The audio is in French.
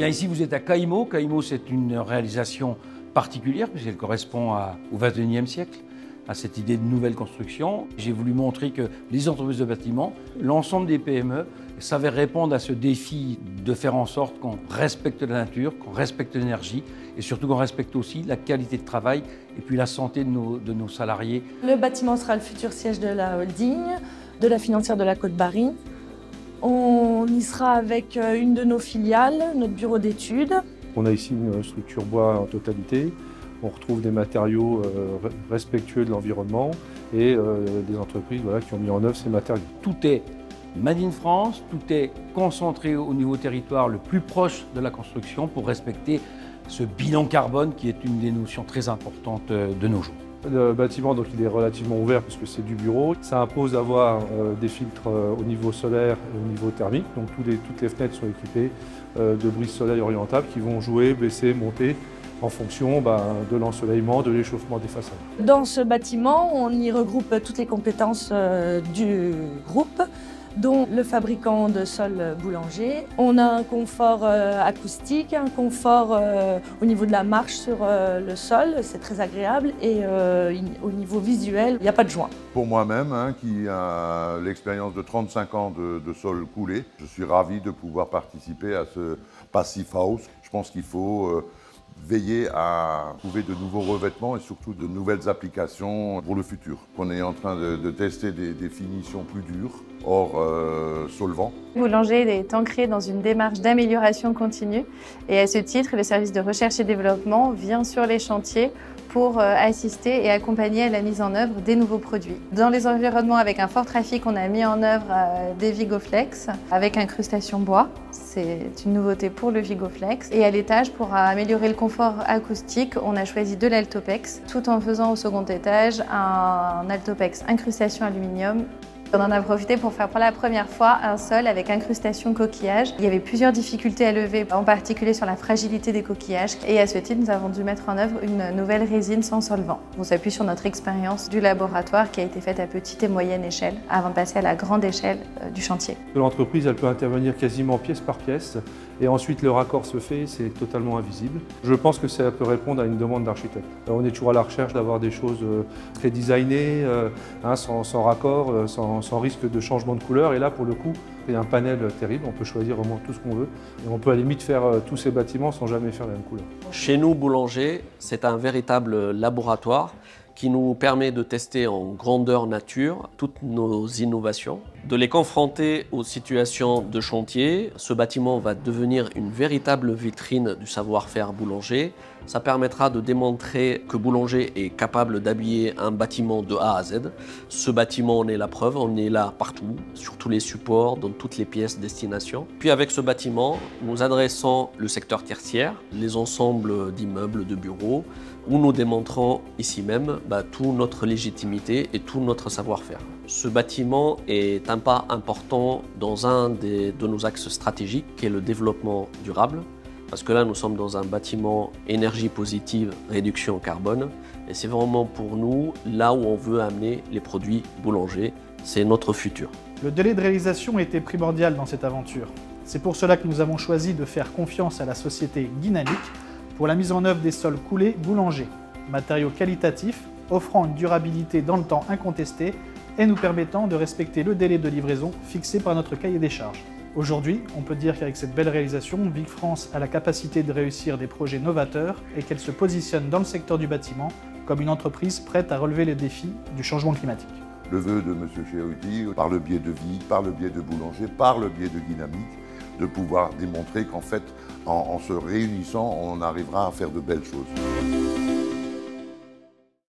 bien ici, vous êtes à Caïmo. Caïmo, c'est une réalisation particulière puisqu'elle correspond au XXIe siècle, à cette idée de nouvelle construction. J'ai voulu montrer que les entreprises de bâtiment, l'ensemble des PME, savaient répondre à ce défi de faire en sorte qu'on respecte la nature, qu'on respecte l'énergie et surtout qu'on respecte aussi la qualité de travail et puis la santé de nos salariés. Le bâtiment sera le futur siège de la holding, de la financière de la Côte-Barry. On y sera avec une de nos filiales, notre bureau d'études. On a ici une structure bois en totalité. On retrouve des matériaux respectueux de l'environnement et des entreprises qui ont mis en œuvre ces matériaux. Tout est made in France, tout est concentré au niveau territoire le plus proche de la construction pour respecter ce bilan carbone qui est une des notions très importantes de nos jours. Le bâtiment donc, il est relativement ouvert parce que c'est du bureau. Ça impose d'avoir des filtres au niveau solaire et au niveau thermique. Donc toutes les fenêtres sont équipées de brises soleil orientables qui vont jouer, baisser, monter en fonction de l'ensoleillement, de l'échauffement des façades. Dans ce bâtiment, on y regroupe toutes les compétences du groupe, dont le fabricant de sol boulanger. On a un confort acoustique, un confort au niveau de la marche sur le sol, c'est très agréable, et au niveau visuel, il n'y a pas de joint. Pour moi-même, qui a l'expérience de 35 ans de sol coulé, je suis ravi de pouvoir participer à ce Passive House. Je pense qu'il faut veiller à trouver de nouveaux revêtements et surtout de nouvelles applications pour le futur. On est en train de tester des finitions plus dures, hors solvant. Boulanger est ancré dans une démarche d'amélioration continue et à ce titre, le service de recherche et développement vient sur les chantiers pour assister et accompagner à la mise en œuvre des nouveaux produits. Dans les environnements avec un fort trafic, on a mis en œuvre des Vigoflex avec incrustation bois. C'est une nouveauté pour le Vigoflex. Et à l'étage, pour améliorer le confort acoustique, on a choisi de l'Altopex, tout en faisant au second étage un Altopex incrustation aluminium. On en a profité pour faire pour la première fois un sol avec incrustation coquillage. Il y avait plusieurs difficultés à lever, en particulier sur la fragilité des coquillages. Et à ce titre, nous avons dû mettre en œuvre une nouvelle résine sans solvant. On s'appuie sur notre expérience du laboratoire qui a été faite à petite et moyenne échelle avant de passer à la grande échelle du chantier. L'entreprise, elle peut intervenir quasiment pièce par pièce et ensuite le raccord se fait, c'est totalement invisible. Je pense que ça peut répondre à une demande d'architecte. On est toujours à la recherche d'avoir des choses très designées, sans raccord, sans risque de changement de couleur. Et là, pour le coup, il y a un panel terrible, on peut choisir vraiment tout ce qu'on veut. Et on peut à la limite faire tous ces bâtiments sans jamais faire la même couleur. Chez nous, Boulanger, c'est un véritable laboratoire qui nous permet de tester en grandeur nature toutes nos innovations, de les confronter aux situations de chantier. Ce bâtiment va devenir une véritable vitrine du savoir-faire boulanger. Ça permettra de démontrer que Boulanger est capable d'habiller un bâtiment de A à Z. Ce bâtiment en est la preuve, on est là partout, sur tous les supports, dans toutes les pièces destination. Puis avec ce bâtiment, nous adressons le secteur tertiaire, les ensembles d'immeubles, de bureaux, où nous démontrons ici même toute notre légitimité et tout notre savoir-faire. Ce bâtiment est un pas important dans un de nos axes stratégiques, qui est le développement durable. Parce que là, nous sommes dans un bâtiment énergie positive, réduction carbone. Et c'est vraiment pour nous là où on veut amener les produits Boulanger. C'est notre futur. Le délai de réalisation était primordial dans cette aventure. C'est pour cela que nous avons choisi de faire confiance à la société Dynamic pour la mise en œuvre des sols coulés Boulanger. Matériaux qualitatifs, offrant une durabilité dans le temps incontestée et nous permettant de respecter le délai de livraison fixé par notre cahier des charges. Aujourd'hui, on peut dire qu'avec cette belle réalisation, Big France a la capacité de réussir des projets novateurs et qu'elle se positionne dans le secteur du bâtiment comme une entreprise prête à relever les défis du changement climatique. Le vœu de M. Cheruti, par le biais de Vic, par le biais de Boulanger, par le biais de Dynamic, de pouvoir démontrer qu'en fait, en se réunissant, on arrivera à faire de belles choses.